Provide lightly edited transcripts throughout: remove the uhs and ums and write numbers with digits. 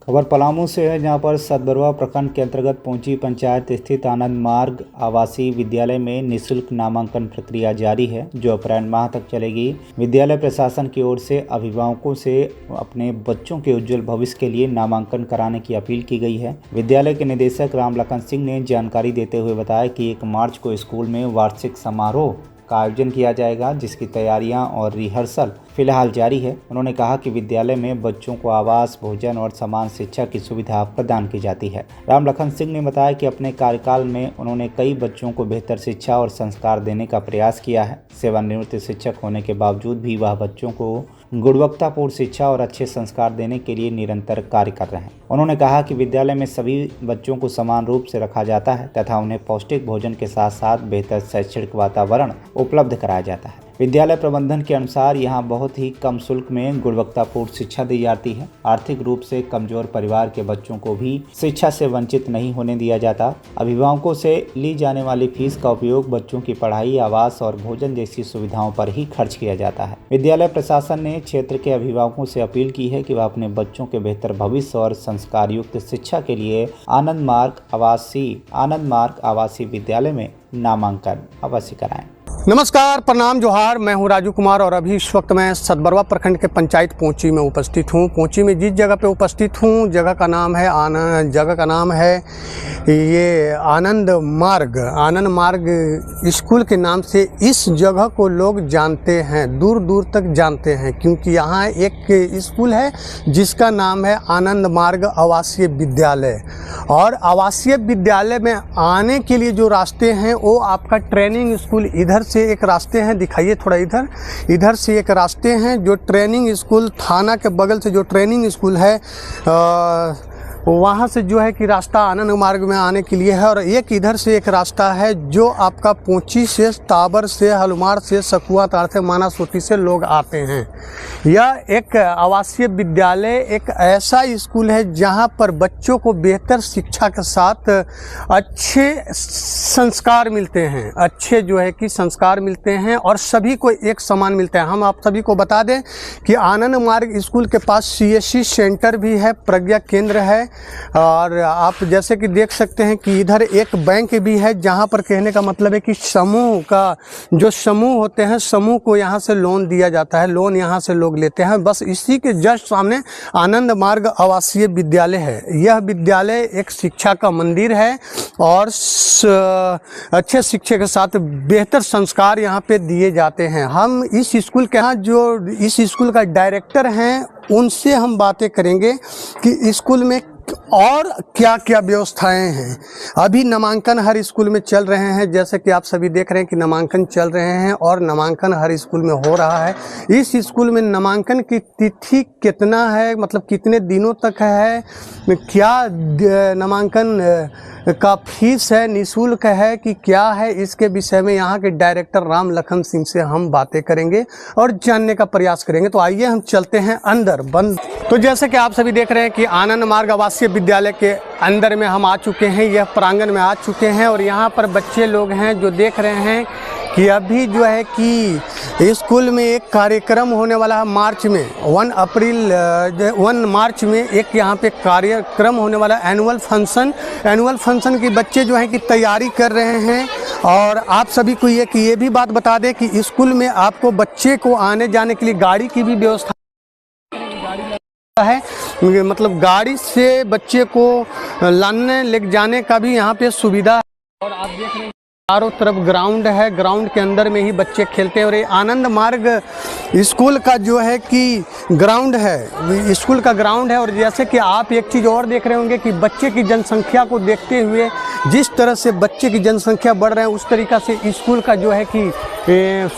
खबर पलामू से है, जहां पर सतबरवा प्रखंड के अंतर्गत पहुंची पंचायत स्थित आनंद मार्ग आवासीय विद्यालय में निःशुल्क नामांकन प्रक्रिया जारी है, जो अप्रैल माह तक चलेगी। विद्यालय प्रशासन की ओर से अभिभावकों से अपने बच्चों के उज्जवल भविष्य के लिए नामांकन कराने की अपील की गई है। विद्यालय के निदेशक रामलखन सिंह ने जानकारी देते हुए बताया कि 1 मार्च को स्कूल में वार्षिक समारोह का आयोजन किया जाएगा, जिसकी तैयारियां और रिहर्सल फिलहाल जारी है। उन्होंने कहा कि विद्यालय में बच्चों को आवास, भोजन और समान शिक्षा की सुविधा प्रदान की जाती है। रामलखन सिंह ने बताया कि अपने कार्यकाल में उन्होंने कई बच्चों को बेहतर शिक्षा और संस्कार देने का प्रयास किया है। सेवानिवृत्त शिक्षक होने के बावजूद भी वह बच्चों को गुणवत्तापूर्ण शिक्षा और अच्छे संस्कार देने के लिए निरंतर कार्य कर रहे हैं। उन्होंने कहा कि विद्यालय में सभी बच्चों को समान रूप से रखा जाता है तथा उन्हें पौष्टिक भोजन के साथ साथ बेहतर शैक्षणिक वातावरण उपलब्ध कराया जाता है। विद्यालय प्रबंधन के अनुसार यहां बहुत ही कम शुल्क में गुणवत्तापूर्ण शिक्षा दी जाती है। आर्थिक रूप से कमजोर परिवार के बच्चों को भी शिक्षा से वंचित नहीं होने दिया जाता। अभिभावकों से ली जाने वाली फीस का उपयोग बच्चों की पढ़ाई, आवास और भोजन जैसी सुविधाओं पर ही खर्च किया जाता है। विद्यालय प्रशासन ने क्षेत्र के अभिभावकों से अपील की है कि वह अपने बच्चों के बेहतर भविष्य और संस्कार युक्त शिक्षा के लिए आनंद मार्ग आवासीय विद्यालय में नामांकन अवश्य कराएं। नमस्कार, प्रणाम, जोहार। मैं हूं राजू कुमार और अभी इस वक्त मैं सतबरवा प्रखंड के पंचायत पोंची में उपस्थित हूं। पोंची में जिस जगह पे उपस्थित हूं, जगह का नाम है ये आनंद मार्ग स्कूल के नाम से इस जगह को लोग जानते हैं, दूर दूर तक जानते हैं, क्योंकि यहाँ एक स्कूल है जिसका नाम है आनंद मार्ग आवासीय विद्यालय। और आवासीय विद्यालय में आने के लिए जो रास्ते हैं वो आपका ट्रेनिंग स्कूल, इधर से एक रास्ते हैं, दिखाइए थोड़ा, इधर से एक रास्ते हैं जो ट्रेनिंग स्कूल, थाना के बगल से जो ट्रेनिंग स्कूल है वहाँ से जो है कि रास्ता आनंद मार्ग में आने के लिए है। और एक इधर से एक रास्ता है जो आपका पोंची से, ताबर से, हलमार से, सकुआ तार से, मानासोती से लोग आते हैं। यह एक आवासीय विद्यालय एक ऐसा स्कूल है जहाँ पर बच्चों को बेहतर शिक्षा के साथ अच्छे संस्कार मिलते हैं, अच्छे जो है कि संस्कार मिलते हैं और सभी को एक समान मिलते हैं। हम आप सभी को बता दें कि आनंद मार्ग स्कूल के पास CSC सेंटर भी है, प्रज्ञा केंद्र है। और आप जैसे कि देख सकते हैं कि इधर एक बैंक भी है, जहां पर कहने का मतलब है कि समूह का जो समूह होते हैं, समूह को यहां से लोन दिया जाता है, लोन यहां से लोग लेते हैं। बस इसी के जस्ट सामने आनंद मार्ग आवासीय विद्यालय है। यह विद्यालय एक शिक्षा का मंदिर है और अच्छे शिक्षा के साथ बेहतर संस्कार यहाँ पे दिए जाते हैं। हम इस स्कूल के यहाँ जो इस स्कूल का डायरेक्टर हैं उनसे हम बातें करेंगे कि स्कूल में और क्या क्या व्यवस्थाएं हैं। अभी नामांकन हर स्कूल में चल रहे हैं, जैसे कि आप सभी देख रहे हैं कि नामांकन चल रहे हैं और नामांकन हर स्कूल में हो रहा है। इस स्कूल में नामांकन की तिथि कितना है, मतलब कितने दिनों तक है, क्या नामांकन का फीस है, निःशुल्क है कि क्या है, इसके विषय में यहाँ के डायरेक्टर रामलखन सिंह से हम बातें करेंगे और जानने का प्रयास करेंगे। तो आइए हम चलते हैं अंदर। तो जैसे कि आप सभी देख रहे हैं कि आनंद मार्ग आवासीय विद्यालय के अंदर में हम आ चुके हैं, यह प्रांगण में आ चुके हैं और यहाँ पर बच्चे लोग हैं जो देख रहे हैं कि अभी जो है कि स्कूल में एक कार्यक्रम होने वाला है मार्च में, 1 मार्च में एक यहाँ पे कार्यक्रम होने वाला एनुअल फंक्शन की बच्चे जो हैं कि तैयारी कर रहे हैं। और आप सभी को ये भी बात बता दें कि स्कूल में आपको बच्चे को आने जाने के लिए गाड़ी की भी व्यवस्था है, मतलब गाड़ी से बच्चे को लाने ले जाने का भी यहाँ पे सुविधा है। और आप देख रहे हैं चारों तरफ ग्राउंड है, ग्राउंड के अंदर में ही बच्चे खेलते हैं। और ये आनंद मार्ग स्कूल का जो है कि ग्राउंड है, स्कूल का ग्राउंड है। और जैसे कि आप एक चीज़ और देख रहे होंगे कि बच्चे की जनसंख्या को देखते हुए जिस तरह से बच्चे की जनसंख्या बढ़ रहे हैं उस तरीक़ा से स्कूल का जो है कि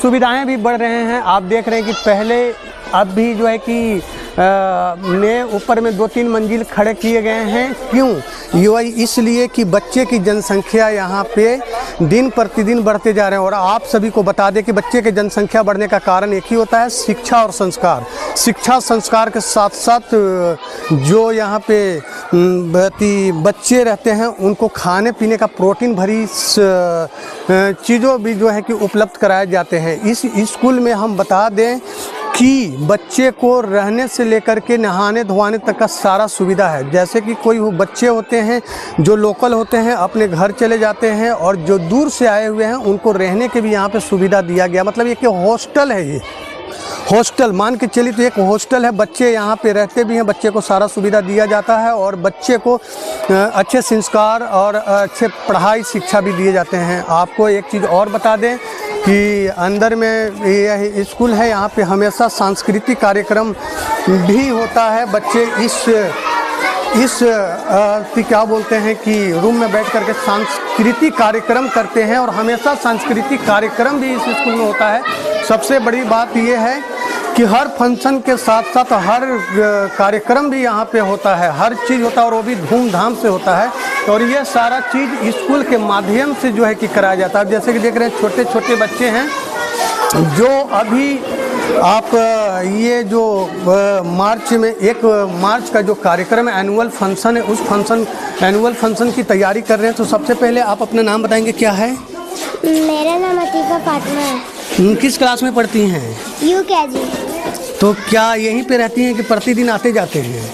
सुविधाएं भी बढ़ रहे हैं। आप देख रहे हैं कि पहले अब भी जो है कि ने ऊपर में 2-3 मंजिल खड़े किए गए हैं। क्यों? इसलिए कि बच्चे की जनसंख्या यहाँ पे दिन प्रतिदिन बढ़ते जा रहे हैं। और आप सभी को बता दें कि बच्चे की जनसंख्या बढ़ने का कारण एक ही होता है, शिक्षा और संस्कार। शिक्षा संस्कार के साथ साथ जो यहाँ पे बच्चे रहते हैं उनको खाने पीने का प्रोटीन भरी चीज़ों भी जो है कि उपलब्ध कराए जाते हैं। इस स्कूल में हम बता दें कि बच्चे को रहने से लेकर के नहाने धोने तक का सारा सुविधा है। जैसे कि कोई बच्चे होते हैं जो लोकल होते हैं अपने घर चले जाते हैं, और जो दूर से आए हुए हैं उनको रहने की भी यहाँ पे सुविधा दिया गया। मतलब ये कि हॉस्टल है, ये हॉस्टल मान के चलिए तो एक हॉस्टल है। बच्चे यहाँ पे रहते भी हैं, बच्चे को सारा सुविधा दिया जाता है और बच्चे को अच्छे संस्कार और अच्छे पढ़ाई शिक्षा भी दिए जाते हैं। आपको एक चीज़ और बता दें कि अंदर में यह स्कूल है, यहाँ पे हमेशा सांस्कृतिक कार्यक्रम भी होता है। बच्चे इस क्या बोलते हैं कि रूम में बैठ करके सांस्कृतिक कार्यक्रम करते हैं, और हमेशा सांस्कृतिक कार्यक्रम भी इस स्कूल में होता है। सबसे बड़ी बात यह है कि हर फंक्शन के साथ साथ हर कार्यक्रम भी यहाँ पे होता है, हर चीज़ होता है और वो भी धूमधाम से होता है। और ये सारा चीज़ स्कूल के माध्यम से जो है कि कराया जाता है। जैसे कि देख रहे हैं छोटे छोटे बच्चे हैं जो अभी आप ये जो मार्च में 1 मार्च का जो कार्यक्रम है, एनुअल फंक्शन है, उस एनुअल फंक्शन की तैयारी कर रहे हैं। तो सबसे पहले आप अपना नाम बताएंगे, क्या है? मेरा नाम अतीका फातिमा है। किस क्लास में पढ़ती हैं? UKG। तो क्या यहीं पे रहती हैं कि प्रतिदिन आते जाते हैं?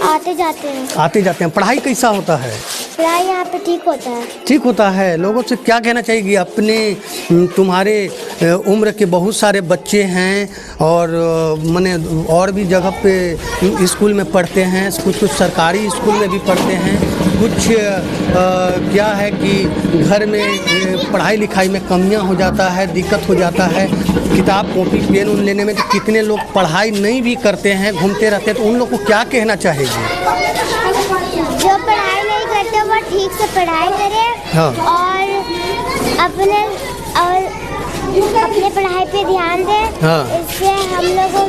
आते जाते हैं। आते जाते हैं। पढ़ाई कैसा होता है? पढ़ाई यहाँ पे ठीक होता है। ठीक होता है। लोगों से क्या कहना चाहिए? अपने तुम्हारे उम्र के बहुत सारे बच्चे हैं और माने और भी जगह पे स्कूल में पढ़ते हैं, कुछ सरकारी स्कूल में भी पढ़ते हैं, कुछ क्या है कि घर में पढ़ाई लिखाई में कमियां हो जाता है, दिक्कत हो जाता है, किताब कॉपी पेन उन लेने में। तो कितने लोग पढ़ाई नहीं भी करते हैं, घूमते रहते हैं, तो उन लोग को क्या कहना चाहिए? जो पढ़ाई नहीं करते वो ठीक से पढ़ाई करें। हाँ। और अपने पढ़ाई पे ध्यान दें। हाँ। इससे हम लोग को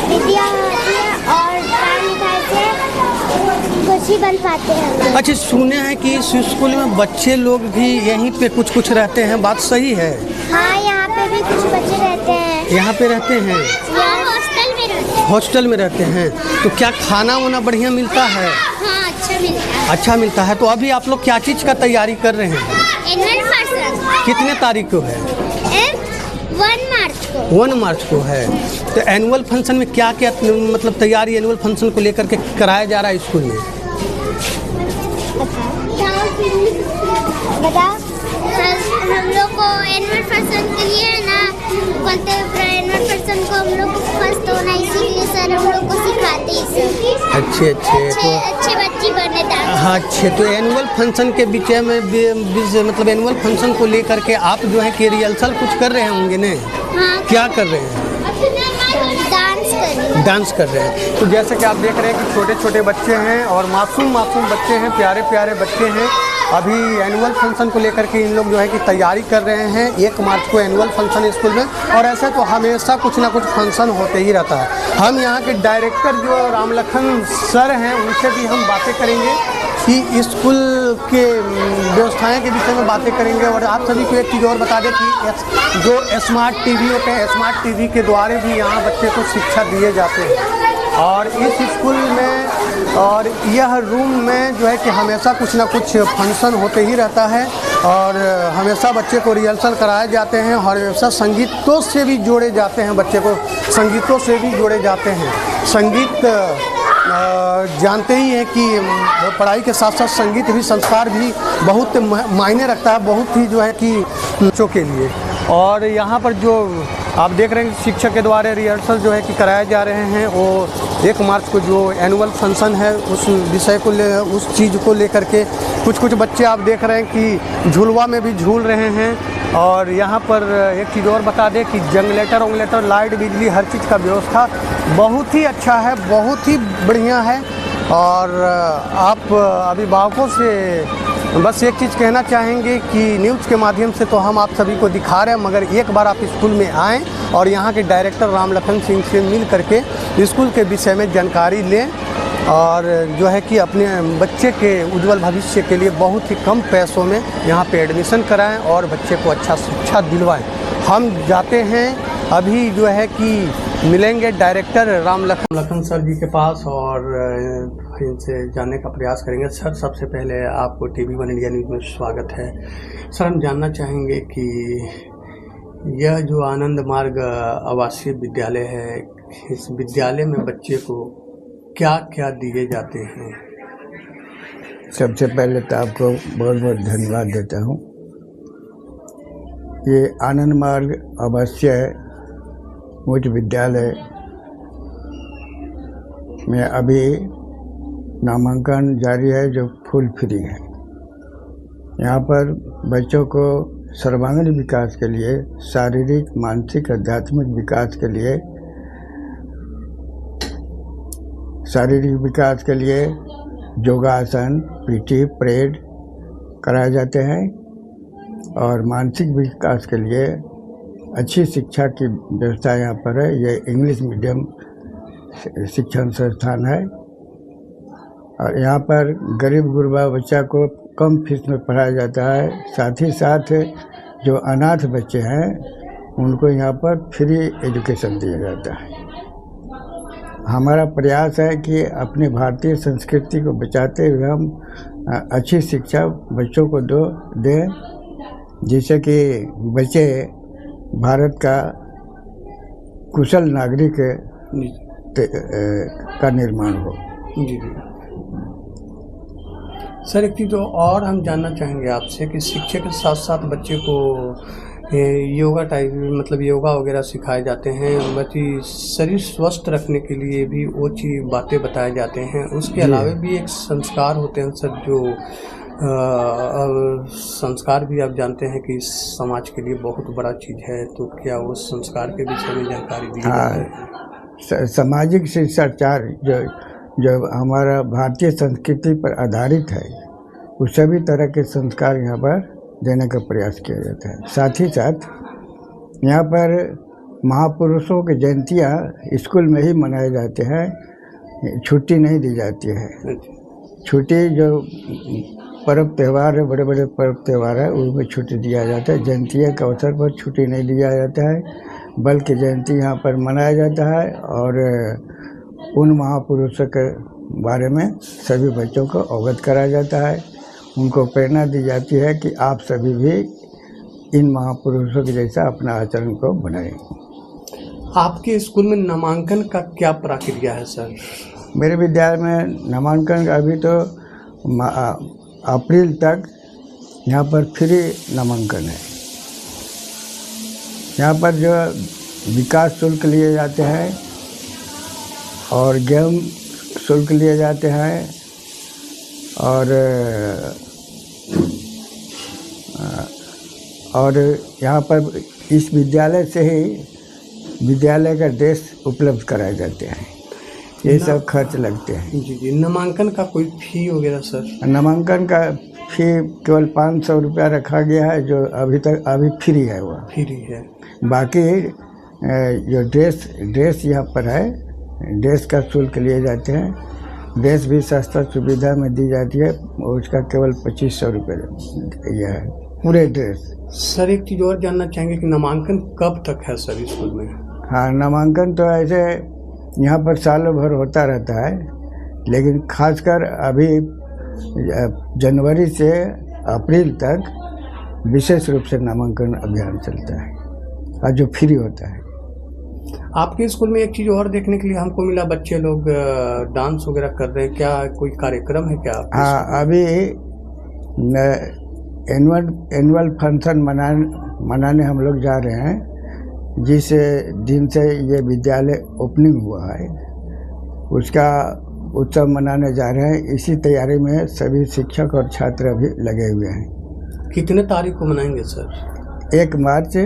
विद्या होती है और पढ़ाई लिखाई से कुछ ही बन पाते हैं। अच्छा, सुने हैं कि इस स्कूल में बच्चे लोग भी यहीं पे कुछ रहते हैं, बात सही है? हाँ, यहाँ पे भी कुछ बच्चे रहते हैं। यहाँ पे रहते हैं? हॉस्टल में रहते हैं। हॉस्टल में रहते हैं। तो क्या खाना वाना बढ़िया मिलता है? हाँ, अच्छा मिलता है। अच्छा मिलता है। तो अभी आप लोग क्या चीज़ का तैयारी कर रहे हैं? Annual function. कितने तारीख को है? 1 मार्च को। 1 मार्च को है। तो एनुअल फंक्शन में क्या क्या मतलब तैयारी एनुअल फंक्शन को लेकर के कराया जा रहा है स्कूल में? बताओ। हम लोग को एनुअल फंक्शन के लिए ना बोलते हैं, एनुअल फंक्शन को हम लोग को फर्स्ट होना, इसीलिए सर हम लोग को सिखाते हैं सब। अच्छे बच्चे बने। हाँ, अच्छे। तो एनुअल फंक्शन के विषय में मतलब एनुअल फंक्शन को लेकर के आप जो है कि रिहर्सल कुछ कर रहे होंगे ना? हाँ। क्या कर रहे हैं? डांस कर रहे हैं। तो जैसे कि आप देख रहे हैं कि छोटे छोटे बच्चे हैं और मासूम बच्चे हैं, प्यारे प्यारे बच्चे हैं। अभी एनुअल फंक्शन को लेकर के इन लोग जो है कि तैयारी कर रहे हैं। 1 मार्च को एनुअल फंक्शन स्कूल में, और ऐसा तो हमेशा कुछ ना कुछ फंक्शन होते ही रहता है। हम यहाँ के डायरेक्टर जो रामलखन सर हैं उनसे भी हम बातें करेंगे कि स्कूल के व्यवस्थाएं के विषय में बातें करेंगे। और आप सभी को एक चीज़ और बता दें कि जो स्मार्ट टीवी होते हैं, स्मार्ट टीवी के द्वारा भी यहाँ बच्चे को शिक्षा दिए जाते हैं। और इस स्कूल में और यह रूम में जो है कि हमेशा कुछ ना कुछ फंक्शन होते ही रहता है, और हमेशा बच्चे को रिहर्सल कराए जाते हैं, और हमेशा संगीतों से भी जोड़े जाते हैं, बच्चे को संगीतों से भी जोड़े जाते हैं। संगीत जानते ही हैं कि पढ़ाई के साथ साथ संगीत भी, संस्कार भी बहुत मायने रखता है, बहुत ही जो है कि बच्चों के लिए। और यहाँ पर जो आप देख रहे हैं शिक्षक के द्वारा रिहर्सल जो है कि कराए जा रहे हैं, वो 1 मार्च को जो एनुअल फंक्शन है उस विषय को उस चीज़ को लेकर के कुछ बच्चे आप देख रहे हैं कि झूलवा में भी झूल रहे हैं। और यहाँ पर एक चीज़ और बता दें कि जनरेटर लाइट, बिजली, हर चीज़ का व्यवस्था बहुत ही अच्छा है, बहुत ही बढ़िया है। और आप अभिभावकों से बस एक चीज़ कहना चाहेंगे कि न्यूज़ के माध्यम से तो हम आप सभी को दिखा रहे हैं, मगर एक बार आप स्कूल में आएँ और यहाँ के डायरेक्टर रामलखन सिंह से मिल करके स्कूल के विषय में जानकारी लें, और जो है कि अपने बच्चे के उज्जवल भविष्य के लिए बहुत ही कम पैसों में यहाँ पे एडमिशन कराएं और बच्चे को अच्छा शिक्षा दिलवाएं। हम जाते हैं अभी जो है कि मिलेंगे डायरेक्टर रामलखन सर जी के पास और इनसे जानने का प्रयास करेंगे। सर, सबसे पहले आपको TV1 इंडिया न्यूज़ में स्वागत है। सर, हम जानना चाहेंगे कि यह जो आनंद मार्ग आवासीय विद्यालय है, इस विद्यालय में बच्चे को क्या क्या दिए जाते हैं? सबसे पहले तो आपको बहुत बहुत धन्यवाद देता हूँ। ये आनंद मार्ग आवासीय उच्च विद्यालय में अभी नामांकन जारी है, जो फुल फ्री है। यहाँ पर बच्चों को सर्वांगीण विकास के लिए, शारीरिक, मानसिक, आध्यात्मिक विकास के लिए, शारीरिक विकास के लिए योगासन, पीटी, परेड कराए जाते हैं और मानसिक विकास के लिए अच्छी शिक्षा की व्यवस्था यहाँ पर है। ये इंग्लिश मीडियम शिक्षण संस्थान है और यहाँ पर गरीब गुरबा बच्चा को कम फीस में पढ़ाया जाता है। साथ ही साथ जो अनाथ बच्चे हैं उनको यहाँ पर फ्री एजुकेशन दिया जाता है। हमारा प्रयास है कि अपने भारतीय संस्कृति को बचाते हुए हम अच्छी शिक्षा बच्चों को दें, जिससे कि बच्चे भारत का कुशल नागरिक का निर्माण हो। जी। सर, एक चीज़ और हम जानना चाहेंगे आपसे कि शिक्षा के साथ साथ बच्चे को योगा टाइप, मतलब योगा वगैरह सिखाए जाते हैं। बच्चे शरीर स्वस्थ रखने के लिए भी वो चीज़ बातें बताए जाते हैं। उसके अलावा भी एक संस्कार होते हैं सर, जो संस्कार भी आप जानते हैं कि समाज के लिए बहुत बड़ा चीज़ है, तो क्या उस संस्कार के विषय में जानकारी दी जाती है? सामाजिक शिष्टाचार जो हमारा भारतीय संस्कृति पर आधारित है, उस सभी तरह के संस्कार यहाँ पर देने का प्रयास किया जाता है। साथ ही साथ यहाँ पर महापुरुषों की जयंतियाँ स्कूल में ही मनाए जाते हैं, छुट्टी नहीं दी जाती है। छुट्टी जो पर्व त्यौहार है, बड़े बड़े पर्व त्यौहार है, उनमें छुट्टी दिया जाता है। जयंतियों के अवसर पर छुट्टी नहीं दिया जाता है, बल्कि जयंती यहाँ पर मनाया जाता है और उन महापुरुषों के बारे में सभी बच्चों को अवगत कराया जाता है। उनको प्रेरणा दी जाती है कि आप सभी भी इन महापुरुषों के जैसा अपना आचरण को बनाएं। आपके स्कूल में नामांकन का क्या प्रक्रिया है सर? मेरे विद्यालय में नामांकन का अभी तो अप्रैल तक यहाँ पर फ्री नामांकन है। यहाँ पर जो विकास शुल्क लिए जाते हैं और गेम शुल्क लिए जाते हैं और यहाँ पर इस विद्यालय से ही विद्यालय का ड्रेस उपलब्ध कराए जाते हैं। ये सब खर्च लगते हैं। जी। नामांकन का कोई फी वगैरह सर? नामांकन का फी केवल 500 रुपया रखा गया है, जो अभी फ्री है। वो फ्री है। बाकी जो ड्रेस यहाँ पर है, ड्रेस का शुल्क लिए जाते हैं। ड्रेस भी सस्ता सुविधा में दी जाती है, उसका केवल 2500 रुपये यह है पूरे ड्रेस। सर, एक चीज़ और जानना चाहेंगे कि नामांकन कब तक है सर स्कूल में? हाँ, नामांकन तो ऐसे यहाँ पर सालों भर होता रहता है, लेकिन खासकर अभी जनवरी से अप्रैल तक विशेष रूप से नामांकन अभियान चलता है और जो फ्री होता है। आपके स्कूल में एक चीज़ और देखने के लिए हमको मिला, बच्चे लोग डांस वगैरह कर रहे हैं, क्या कोई कार्यक्रम है क्या? हाँ, अभी एनुअल फंक्शन मनाने हम लोग जा रहे हैं। जिस दिन से ये विद्यालय ओपनिंग हुआ है उसका उत्सव मनाने जा रहे हैं। इसी तैयारी में सभी शिक्षक और छात्र अभी लगे हुए हैं। कितने तारीख को मनाएंगे सर? 1 मार्च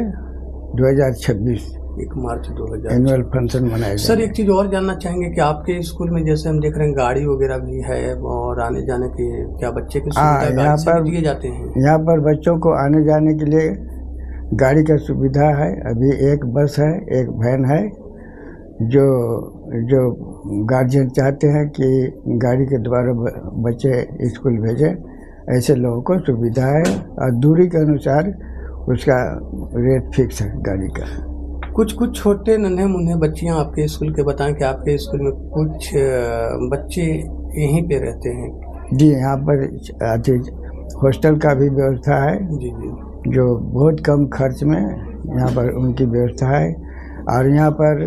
2026 1 मार्च 2026 एनुअल फंक्शन मनाएगा। सर, एक चीज़ और जानना चाहेंगे कि आपके स्कूल में जैसे हम देख रहे हैं गाड़ी वगैरह भी है और आने जाने के क्या बच्चे के सुविधा यहाँ पर दिए जाते हैं? यहाँ पर बच्चों को आने जाने के लिए गाड़ी का सुविधा है। अभी एक बस है, एक वैन है। जो गार्जियन चाहते हैं कि गाड़ी के द्वारा बच्चे स्कूल भेजें, ऐसे लोगों को सुविधा है और दूरी के अनुसार उसका रेट फिक्स है गाड़ी का। कुछ छोटे नन्हे मुन्ने बच्चियां आपके स्कूल के बताएं कि आपके स्कूल में कुछ बच्चे यहीं पे रहते हैं? जी, यहाँ पर हॉस्टल का भी व्यवस्था है। जी। जो बहुत कम खर्च में यहाँ पर उनकी व्यवस्था है। और यहाँ पर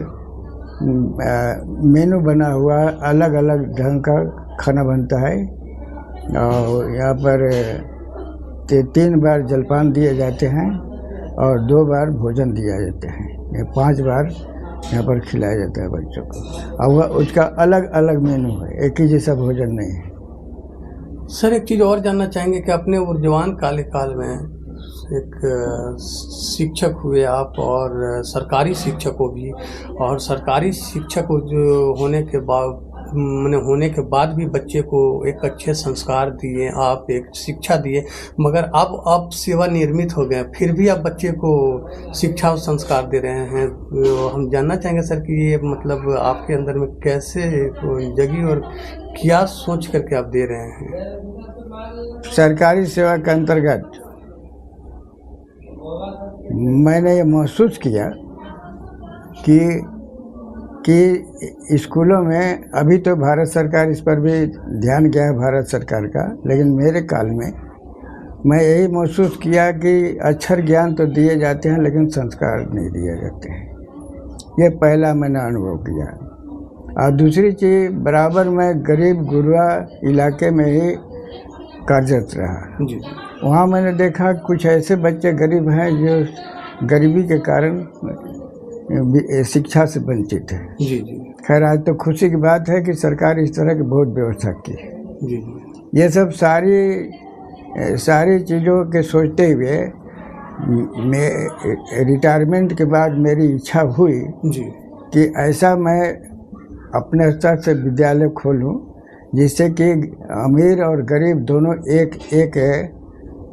मेनू बना हुआ, अलग अलग ढंग का खाना बनता है। और यहाँ पर 3 बार जलपान दिए जाते हैं और 2 बार भोजन दिया जाते हैं। ये 5 बार यहाँ पर खिलाया जाता है बच्चों को। और वह उसका अलग अलग मेनू है, एक ही जैसा भोजन नहीं है। सर एक चीज़ और जानना चाहेंगे कि अपने ऊर्जवान काल में एक शिक्षक हुए आप, और सरकारी शिक्षक हो भी, और सरकारी शिक्षक जो होने के बाद भी बच्चे को एक अच्छे संस्कार दिए, आप एक शिक्षा दिए, मगर अब आप सेवानिवृत्त हो गए, फिर भी आप बच्चे को शिक्षा और संस्कार दे रहे हैं। तो हम जानना चाहेंगे सर कि ये मतलब आपके अंदर में कैसे जगी और क्या सोच करके आप दे रहे हैं? सरकारी सेवा के अंतर्गत मैंने ये महसूस किया कि स्कूलों में अभी तो भारत सरकार इस पर भी ध्यान गया है भारत सरकार का, लेकिन मेरे काल में मैं यही महसूस किया कि अक्षर ज्ञान तो दिए जाते हैं लेकिन संस्कार नहीं दिए जाते हैं। ये पहला मैंने अनुभव किया। और दूसरी चीज़, बराबर मैं गरीब गुरबा इलाके में ही कार्यरत रहा जी। वहाँ मैंने देखा कुछ ऐसे बच्चे गरीब हैं जो गरीबी के कारण शिक्षा से वंचित है। जी जी। खैर आज तो खुशी की बात है कि सरकार इस तरह की बहुत व्यवस्था की है। जी। ये सब सारी चीज़ों के सोचते हुए मैं रिटायरमेंट के बाद मेरी इच्छा हुई जी कि ऐसा मैं अपने स्तर से विद्यालय खोलूं जिससे कि अमीर और गरीब दोनों एक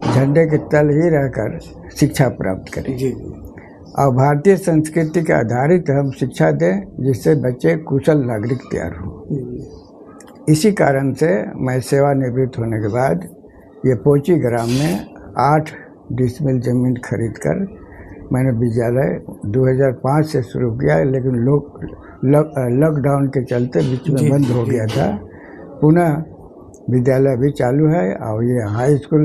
झंडे के तल ही रहकर शिक्षा प्राप्त करें। जी। और भारतीय संस्कृति के आधारित हम शिक्षा दें जिससे बच्चे कुशल नागरिक तैयार हों। इसी कारण से मैं सेवानिवृत्त होने के बाद ये पोची ग्राम में 8 डिसमिल ज़मीन खरीद कर मैंने विद्यालय 2005 से शुरू किया, लेकिन लॉकडाउन के चलते बीच में बंद हो गया था। पुनः विद्यालय भी चालू है और ये हाई स्कूल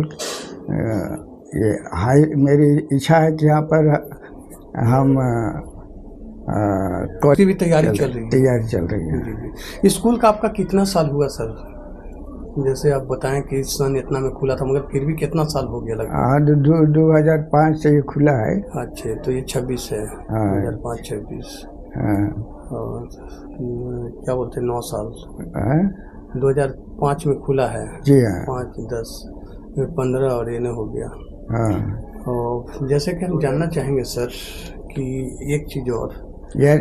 मेरी इच्छा है कि यहाँ पर हम भी तैयारी चल रही है। जी। स्कूल का आपका कितना साल हुआ सर? जैसे आप बताएं कि इस सन इतना में खुला था, मगर फिर भी कितना साल हो गया लगभग? हाँ, 2005 से ये खुला है। अच्छा, तो ये 26 है। हाँ। 2005-26। हाँ। और क्या बोलते हैं 9 साल। हाँ? 2005 में खुला है। जी हाँ। 5, 10, 15 और ये हो गया। हाँ। और जैसे कि हम जानना चाहेंगे सर कि एक चीज़ और,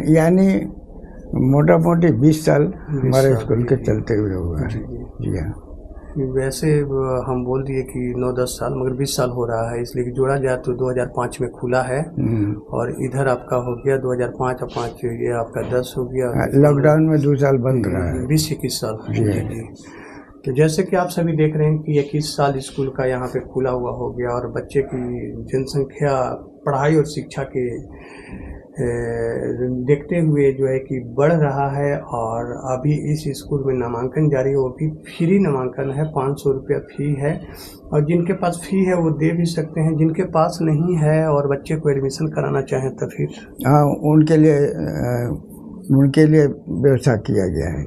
यानी मोटा मोटी 20 साल हमारे स्कूल के चलते हुए हुआ है। जी हाँ। वैसे हम बोल दिए कि 9-10 साल, मगर 20 साल हो रहा है, इसलिए कि जोड़ा जाए तो 2005 में खुला है। और इधर आपका हो गया 2005 और 5 ये आपका 10 हो गया। लॉकडाउन में 2 साल बंद रहा है। 20-21 साल। जी। तो जैसे कि आप सभी देख रहे हैं कि 21 साल स्कूल का यहाँ पे खुला हुआ हो गया, और बच्चे की जनसंख्या पढ़ाई और शिक्षा के देखते हुए जो है कि बढ़ रहा है। और अभी इस स्कूल में नामांकन जारी है, वो भी फ्री नामांकन है, 500 रुपया फी है। और जिनके पास फी है वो दे भी सकते हैं, जिनके पास नहीं है और बच्चे को एडमिशन कराना चाहें तो फिर हाँ उनके लिए व्यवस्था किया गया है।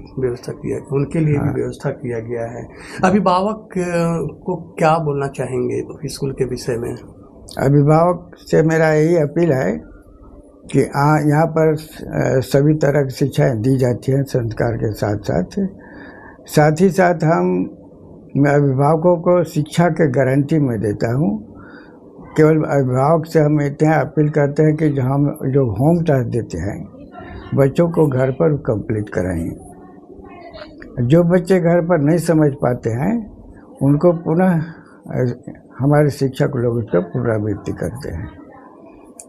उनके लिए भी व्यवस्था किया गया है। अभिभावक को क्या बोलना चाहेंगे स्कूल के विषय में? अभिभावक से मेरा यही अपील है कि यहाँ पर सभी तरह की शिक्षाएं दी जाती हैं संस्कार के साथ ही साथ मैं अभिभावकों को शिक्षा के गारंटी में देता हूँ। केवल अभिभावक से हम इतना अपील करते हैं कि जो होम टास्क देते हैं बच्चों को घर पर कंप्लीट कराएं। जो बच्चे घर पर नहीं समझ पाते हैं उनको पुनः हमारे शिक्षक लोग उसका पुनरावृत्ति करते हैं।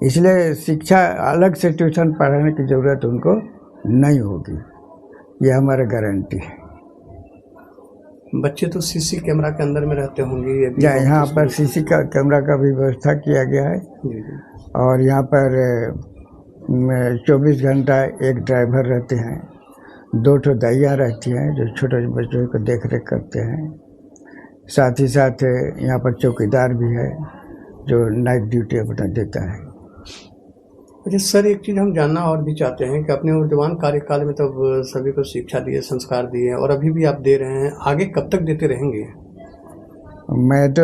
इसलिए शिक्षा अलग से ट्यूशन पढ़ाने की ज़रूरत उनको नहीं होगी, ये हमारा गारंटी है। बच्चे तो सीसी कैमरा के अंदर में रहते होंगे? यहाँ पर सीसी कैमरा का भी व्यवस्था किया गया है। और यहाँ पर 24 घंटा एक ड्राइवर रहते हैं, 2 ठो दाइयाँ रहती हैं जो छोटे बच्चों को देख रेख करते हैं। साथ ही साथ यहाँ पर चौकीदार भी है जो नाइट ड्यूटी अपना देता है। अच्छा सर, एक चीज़ हम जानना और भी चाहते हैं कि अपने वर्तमान कार्यकाल में तब सभी को शिक्षा दिए, संस्कार दिए और अभी भी आप दे रहे हैं, आगे कब तक देते रहेंगे? मैं तो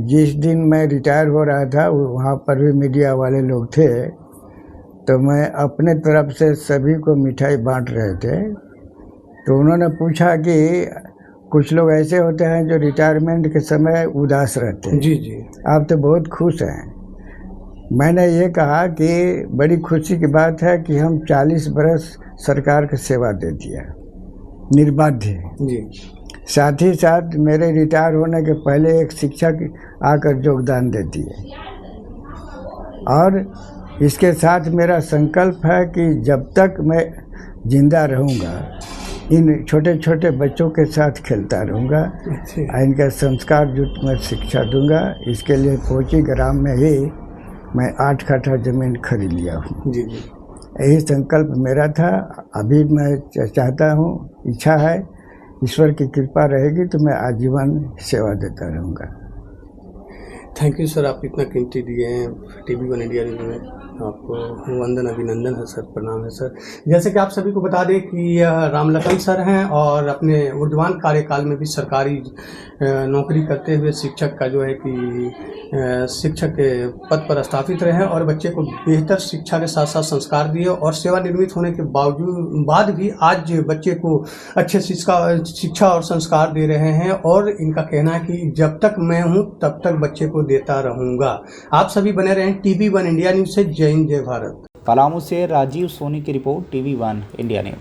जिस दिन मैं रिटायर हो रहा था वहाँ पर भी मीडिया वाले लोग थे, तो मैं अपने तरफ से सभी को मिठाई बांट रहे थे। तो उन्होंने पूछा कि कुछ लोग ऐसे होते हैं जो रिटायरमेंट के समय उदास रहते हैं, जी जी। आप तो बहुत खुश हैं। मैंने ये कहा कि बड़ी खुशी की बात है कि हम 40 बरस सरकार की सेवा दे दिया निर्बाध्य। जी। साथ ही साथ मेरे रिटायर होने के पहले एक शिक्षक आकर योगदान देती है, और इसके साथ मेरा संकल्प है कि जब तक मैं जिंदा रहूँगा इन छोटे छोटे बच्चों के साथ खेलता रहूँगा, इनका संस्कार जुट मैं शिक्षा दूंगा। इसके लिए पोची ग्राम में ही मैं 8 कट्ठा ज़मीन खरीद लिया हूँ। जी जी। यही संकल्प मेरा था। अभी मैं चाहता हूँ, इच्छा है, ईश्वर की कृपा रहेगी तो मैं आजीवन सेवा देता रहूँगा। थैंक यू सर, आप इतना कीमती दिए हैं TV1 इंडिया न्यूज़ में, आपको वंदन अभिनंदन है सर, प्रणाम है सर। जैसे कि आप सभी को बता दें कि यह रामलखन सर हैं और अपने वर्तमान कार्यकाल में भी सरकारी नौकरी करते हुए शिक्षक का जो है कि शिक्षक के पद पर स्थापित रहे और बच्चे को बेहतर शिक्षा के साथ साथ संस्कार दिए और सेवानिवृत्त होने के बाद भी आज बच्चे को अच्छे शिक्षा और संस्कार दे रहे हैं। और इनका कहना है कि जब तक मैं हूँ तब तक बच्चे को देता रहूँगा। आप सभी बने रहें TV1 इंडिया न्यूज़ से। जय हिंद, जय भारत। पलामू से राजीव सोनी की रिपोर्ट, TV1 इंडिया न्यूज़।